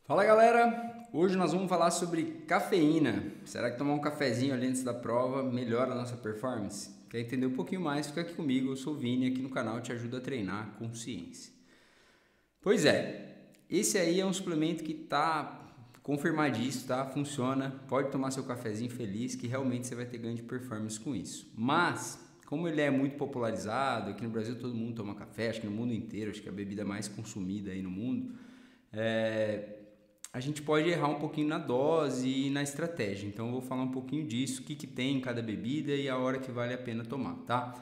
Fala galera, hoje nós vamos falar sobre cafeína. Será que tomar um cafezinho ali antes da prova melhora a nossa performance? Quer entender um pouquinho mais? Fica aqui comigo, eu sou o Vini, aqui no canal Te Ajuda a Treinar com Ciência. Pois é, esse aí é um suplemento que tá confirmadíssimo, tá? Funciona, pode tomar seu cafezinho feliz que realmente você vai ter ganho de performance com isso. Mas, como ele é muito popularizado, aqui no Brasil todo mundo toma café, acho que no mundo inteiro, acho que é a bebida mais consumida aí no mundo, a gente pode errar um pouquinho na dose e na estratégia. Então eu vou falar um pouquinho disso, o que tem em cada bebida e a hora que vale a pena tomar, tá?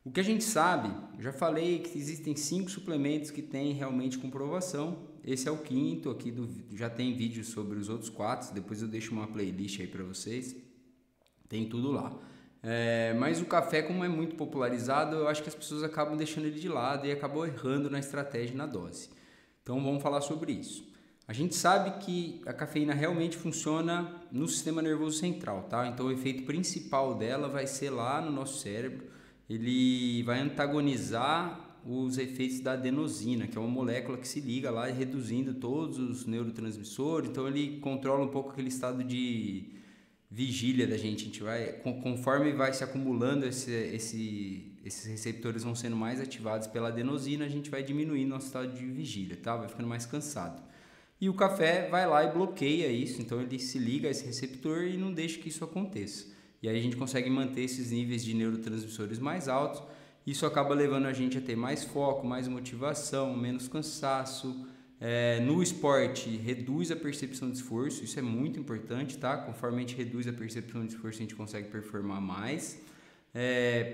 O que a gente sabe, já falei que existem 5 suplementos que têm realmente comprovação. Esse é o quinto aqui, já tem vídeo sobre os outros 4, depois eu deixo uma playlist aí para vocês, tem tudo lá. Mas o café, como é muito popularizado, eu acho que as pessoas acabam deixando ele de lado e acabam errando na estratégia e na dose. Então vamos falar sobre isso. A gente sabe que a cafeína realmente funciona no sistema nervoso central, tá? Então o efeito principal dela vai ser lá no nosso cérebro. Ele vai antagonizar os efeitos da adenosina, que é uma molécula que se liga lá reduzindo todos os neurotransmissores. Então ele controla um pouco aquele estado de vigília da gente. A gente vai, conforme vai se acumulando esses receptores vão sendo mais ativados pela adenosina, a gente vai diminuindo nosso estado de vigília, tá? Vai ficando mais cansado. E o café vai lá e bloqueia isso, então ele se liga a esse receptor e não deixa que isso aconteça. E aí a gente consegue manter esses níveis de neurotransmissores mais altos. Isso acaba levando a gente a ter mais foco, mais motivação, menos cansaço. No esporte, reduz a percepção de esforço, isso é muito importante, tá? Conforme a gente reduz a percepção de esforço, a gente consegue performar mais.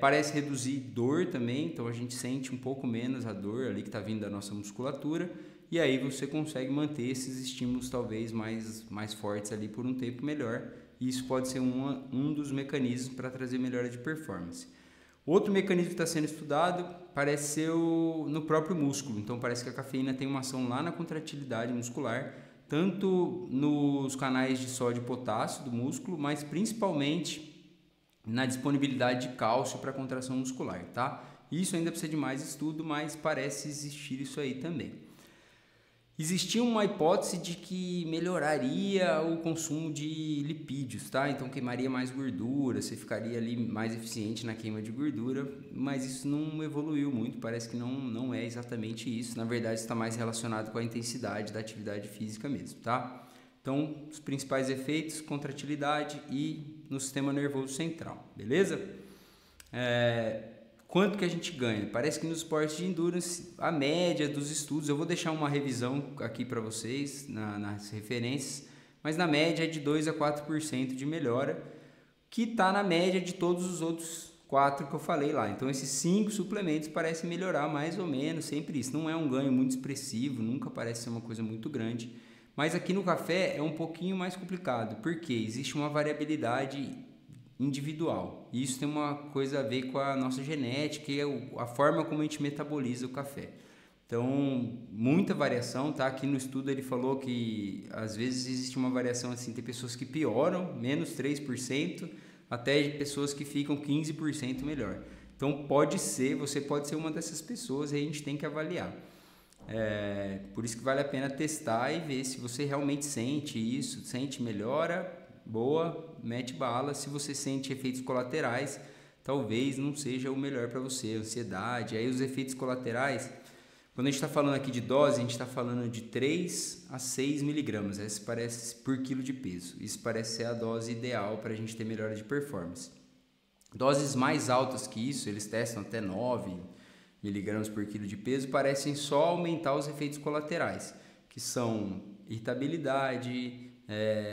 Parece reduzir dor também, então a gente sente um pouco menos a dor ali que está vindo da nossa musculatura. E aí você consegue manter esses estímulos talvez mais fortes ali por um tempo melhor. E isso pode ser um dos mecanismos para trazer melhora de performance. Outro mecanismo que está sendo estudado parece ser no próprio músculo. Então parece que a cafeína tem uma ação lá na contratilidade muscular, tanto nos canais de sódio e potássio do músculo, mas principalmente na disponibilidade de cálcio para a contração muscular, tá? Isso ainda precisa de mais estudo, mas parece existir isso aí também. Existia uma hipótese de que melhoraria o consumo de lipídios, tá? Então queimaria mais gordura, você ficaria ali mais eficiente na queima de gordura, mas isso não evoluiu muito, parece que não é exatamente isso. Na verdade, está mais relacionado com a intensidade da atividade física mesmo, tá? Então, os principais efeitos, contratilidade e no sistema nervoso central, beleza? Quanto que a gente ganha? Parece que nos esportes de endurance, a média dos estudos, eu vou deixar uma revisão aqui para vocês nas referências, mas na média é de 2 a 4% de melhora, que está na média de todos os outros 4 que eu falei lá. Então esses 5 suplementos parecem melhorar mais ou menos, sempre isso. Não é um ganho muito expressivo, nunca parece ser uma coisa muito grande, mas aqui no café é um pouquinho mais complicado, porque existe uma variabilidade individual. E isso tem uma coisa a ver com a nossa genética e a forma como a gente metaboliza o café. Então, muita variação, tá? Aqui no estudo ele falou que às vezes existe uma variação assim, tem pessoas que pioram, menos 3%, até pessoas que ficam 15% melhor. Então, você pode ser uma dessas pessoas e a gente tem que avaliar. Por isso que vale a pena testar e ver se você realmente sente isso, sente melhora, boa, mete bala. Se você sente efeitos colaterais, talvez não seja o melhor para você, ansiedade. Aí os efeitos colaterais, quando a gente está falando aqui de dose, a gente está falando de 3 a 6 miligramas, esse parece por quilo de peso. Isso parece ser a dose ideal para a gente ter melhora de performance. Doses mais altas que isso, eles testam até 9 miligramas por quilo de peso, parecem só aumentar os efeitos colaterais, que são irritabilidade,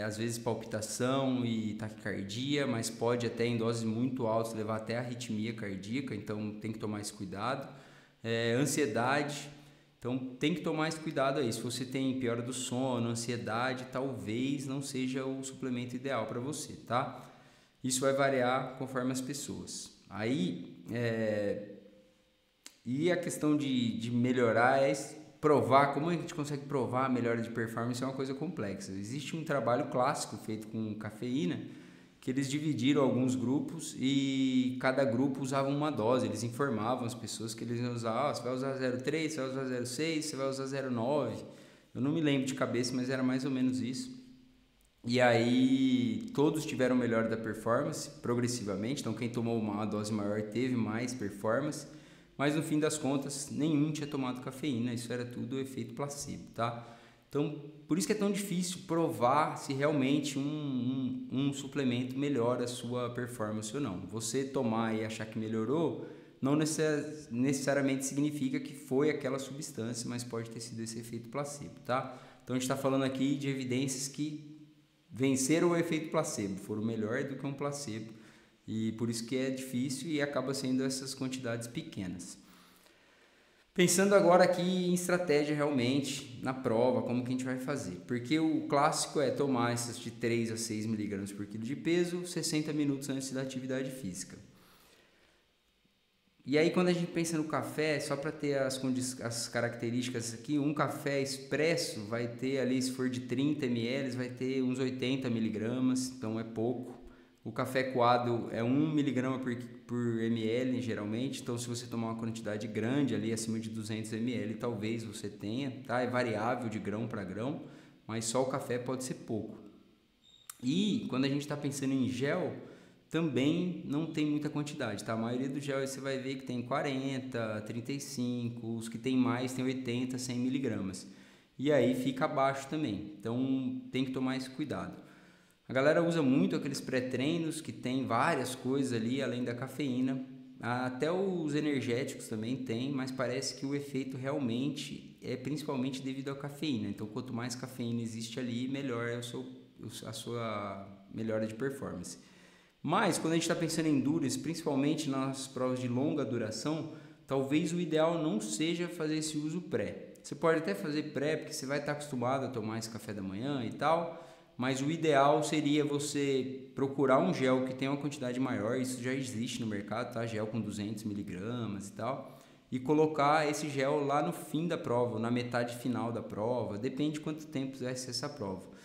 às vezes palpitação e taquicardia, mas pode até em doses muito altas levar até arritmia cardíaca, então tem que tomar esse cuidado. Ansiedade, então tem que tomar esse cuidado aí. Se você tem piora do sono, ansiedade, talvez não seja o suplemento ideal para você, tá? Isso vai variar conforme as pessoas. Aí, e a questão de melhorar provar, como a gente consegue provar a melhora de performance é uma coisa complexa. Existe um trabalho clássico feito com cafeína, que eles dividiram alguns grupos e cada grupo usava uma dose. Eles informavam as pessoas que eles iam usar, você vai usar 0,3, você vai usar 0,6, você vai usar 0,9. Eu não me lembro de cabeça, mas era mais ou menos isso. E aí todos tiveram melhora da performance progressivamente, então quem tomou uma dose maior teve mais performance, mas no fim das contas nenhum tinha tomado cafeína, isso era tudo efeito placebo, tá? Então por isso que é tão difícil provar se realmente um suplemento melhora a sua performance ou não. Você tomar e achar que melhorou não necessariamente significa que foi aquela substância, mas pode ter sido esse efeito placebo, tá? Então a gente está falando aqui de evidências que venceram o efeito placebo, foram melhor do que um placebo, e por isso que é difícil e acaba sendo essas quantidades pequenas. Pensando agora aqui em estratégia realmente na prova, como que a gente vai fazer, porque o clássico é tomar essas de 3 a 6 mg por quilo de peso 60 minutos antes da atividade física. E aí quando a gente pensa no café, só para ter as características aqui, um café expresso vai ter ali, se for de 30 ml, vai ter uns 80 miligramas, então é pouco. O café coado é 1 miligrama por ml geralmente, então se você tomar uma quantidade grande ali, acima de 200 ml, talvez você tenha, tá? É variável de grão para grão, mas só o café pode ser pouco. E quando a gente está pensando em gel, também não tem muita quantidade, tá? A maioria do gel você vai ver que tem 40, 35, os que tem mais tem 80, 100 miligramas. E aí fica abaixo também, então tem que tomar esse cuidado. A galera usa muito aqueles pré-treinos que tem várias coisas ali, além da cafeína. Até os energéticos também tem, mas parece que o efeito realmente é principalmente devido à cafeína. Então quanto mais cafeína existe ali, melhor é a sua melhora de performance. Mas quando a gente está pensando em endurance, principalmente nas provas de longa duração, talvez o ideal não seja fazer esse uso pré. Você pode até fazer pré, porque você vai estar acostumado a tomar esse café da manhã e tal, mas o ideal seria você procurar um gel que tenha uma quantidade maior, isso já existe no mercado, tá? Gel com 200 miligramas e tal, e colocar esse gel lá no fim da prova, na metade final da prova, depende de quanto tempo vai ser essa prova.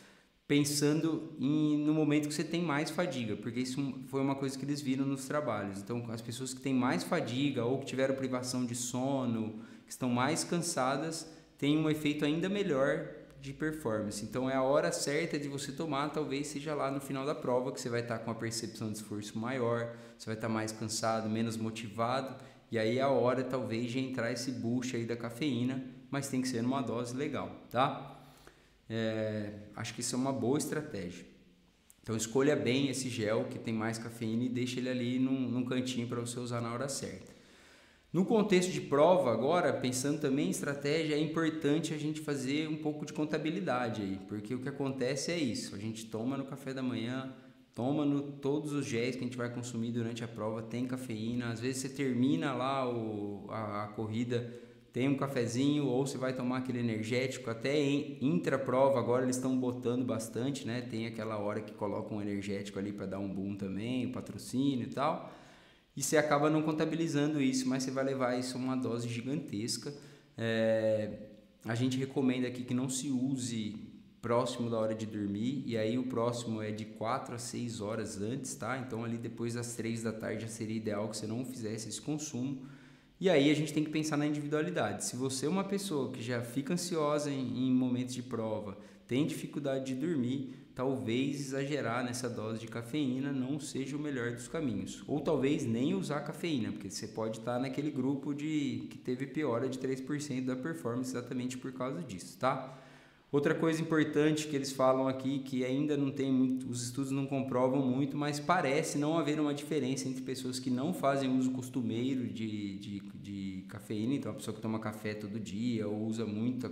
Pensando no momento que você tem mais fadiga, porque isso foi uma coisa que eles viram nos trabalhos. Então, as pessoas que têm mais fadiga ou que tiveram privação de sono, que estão mais cansadas, têm um efeito ainda melhor de performance. Então, é a hora certa de você tomar, talvez seja lá no final da prova, que você vai estar com a percepção de esforço maior, você vai estar mais cansado, menos motivado, e aí é a hora, talvez, de entrar esse boost aí da cafeína, mas tem que ser numa dose legal, tá? Acho que isso é uma boa estratégia. Então escolha bem esse gel que tem mais cafeína e deixa ele ali num cantinho para você usar na hora certa. No contexto de prova agora, pensando também em estratégia, é importante a gente fazer um pouco de contabilidade aí, porque o que acontece é isso, a gente toma no café da manhã, toma todos os géis que a gente vai consumir durante a prova, tem cafeína, às vezes você termina lá a corrida, tem um cafezinho, ou você vai tomar aquele energético, até intra-prova agora eles estão botando bastante, né? Tem aquela hora que colocam um energético ali para dar um boom também, o patrocínio e tal, e você acaba não contabilizando isso, mas você vai levar isso a uma dose gigantesca. A gente recomenda aqui que não se use próximo da hora de dormir, e aí o próximo é de 4 a 6 horas antes, tá? Então ali depois das 3 da tarde já seria ideal que você não fizesse esse consumo. E aí a gente tem que pensar na individualidade. Se você é uma pessoa que já fica ansiosa em momentos de prova, tem dificuldade de dormir, talvez exagerar nessa dose de cafeína não seja o melhor dos caminhos. Ou talvez nem usar cafeína, porque você pode estar naquele grupo que teve piora de 3% da performance exatamente por causa disso, tá? Outra coisa importante que eles falam aqui, que ainda não tem muito, os estudos não comprovam muito, mas parece não haver uma diferença entre pessoas que não fazem uso costumeiro de cafeína, então a pessoa que toma café todo dia ou usa muito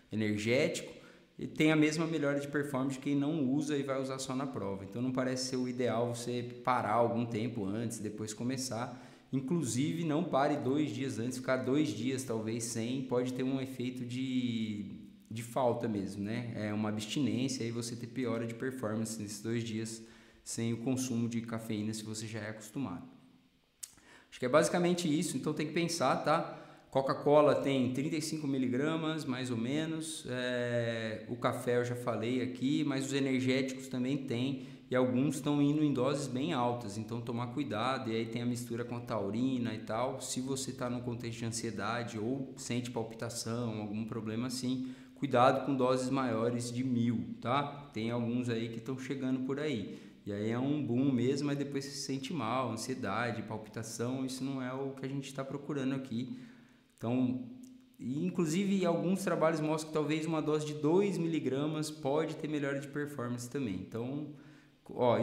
energético, e tem a mesma melhora de performance de quem não usa e vai usar só na prova. Então não parece ser o ideal você parar algum tempo antes, depois começar. Inclusive não pare 2 dias antes, ficar 2 dias talvez sem, pode ter um efeito de falta mesmo, né? É uma abstinência e você ter piora de performance nesses 2 dias sem o consumo de cafeína se você já é acostumado. Acho que é basicamente isso, então tem que pensar, tá? Coca-Cola tem 35 miligramas, mais ou menos, o café eu já falei aqui, mas os energéticos também tem, e alguns estão indo em doses bem altas, então tomar cuidado, e aí tem a mistura com a taurina e tal. Se você está num contexto de ansiedade ou sente palpitação, algum problema assim, cuidado com doses maiores de 1000, tá? Tem alguns aí que estão chegando por aí. E aí é um boom mesmo, mas depois você se sente mal, ansiedade, palpitação, isso não é o que a gente está procurando aqui. Então, inclusive alguns trabalhos mostram que talvez uma dose de 2 miligramas pode ter melhora de performance também. Então,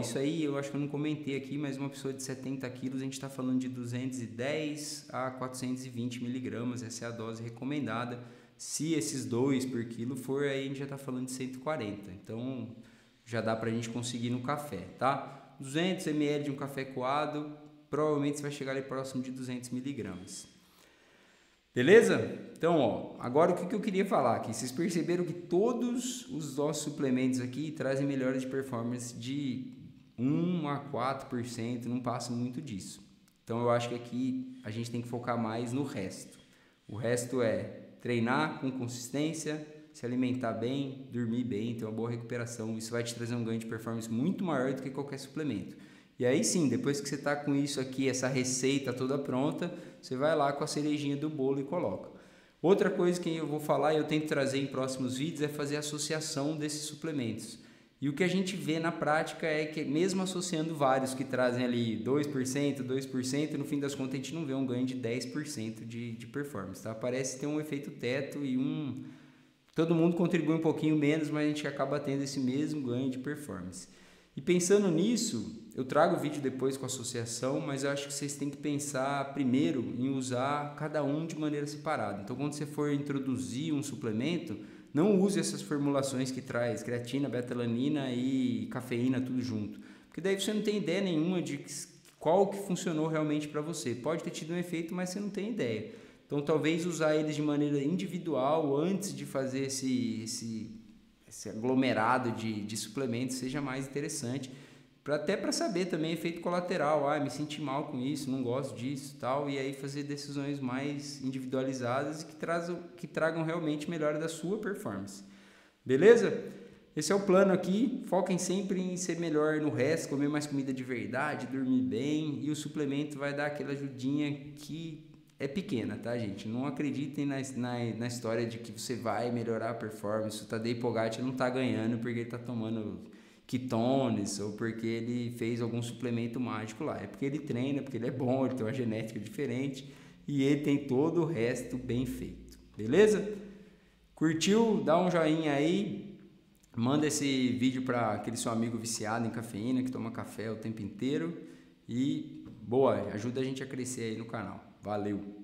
isso aí eu acho que eu não comentei aqui, mas uma pessoa de 70 quilos a gente está falando de 210 a 420 miligramas, essa é a dose recomendada. Se esses 2 por quilo for, aí a gente já está falando de 140. Então, já dá pra gente conseguir no café, tá? 200 ml de um café coado, provavelmente você vai chegar ali próximo de 200 miligramas. Beleza? Então, agora o que eu queria falar aqui? Vocês perceberam que todos os nossos suplementos aqui trazem melhoras de performance de 1 a 4%, não passa muito disso. Então, eu acho que aqui a gente tem que focar mais no resto. O resto é treinar com consistência, se alimentar bem, dormir bem, ter uma boa recuperação. Isso vai te trazer um ganho de performance muito maior do que qualquer suplemento. E aí sim, depois que você está com isso aqui, essa receita toda pronta, você vai lá com a cerejinha do bolo e coloca. Outra coisa que eu vou falar e eu tento trazer em próximos vídeos é fazer a associação desses suplementos. E o que a gente vê na prática é que mesmo associando vários que trazem ali 2%, no fim das contas a gente não vê um ganho de 10% de performance, tá? Parece ter um efeito teto e todo mundo contribui um pouquinho menos, mas a gente acaba tendo esse mesmo ganho de performance. E pensando nisso, eu trago o vídeo depois com a associação, mas eu acho que vocês têm que pensar primeiro em usar cada um de maneira separada. Então, quando você for introduzir um suplemento, não use essas formulações que traz creatina, beta-alanina e cafeína tudo junto. Porque daí você não tem ideia nenhuma de qual que funcionou realmente para você. Pode ter tido um efeito, mas você não tem ideia. Então, talvez usar eles de maneira individual antes de fazer esse aglomerado de suplementos seja mais interessante. Até para saber também efeito colateral. Me senti mal com isso, não gosto disso tal. E aí fazer decisões mais individualizadas e que tragam realmente melhora da sua performance. Beleza? Esse é o plano aqui. Foquem sempre em ser melhor no resto, comer mais comida de verdade, dormir bem. E o suplemento vai dar aquela ajudinha que é pequena, tá, gente? Não acreditem na história de que você vai melhorar a performance. O Tadej Pogacar não tá ganhando porque ele tá tomando ketones ou porque ele fez algum suplemento mágico lá. É porque ele treina, porque ele é bom, ele tem uma genética diferente e ele tem todo o resto bem feito. Beleza? Curtiu? Dá um joinha aí. Manda esse vídeo para aquele seu amigo viciado em cafeína que toma café o tempo inteiro. E boa, ajuda a gente a crescer aí no canal. Valeu!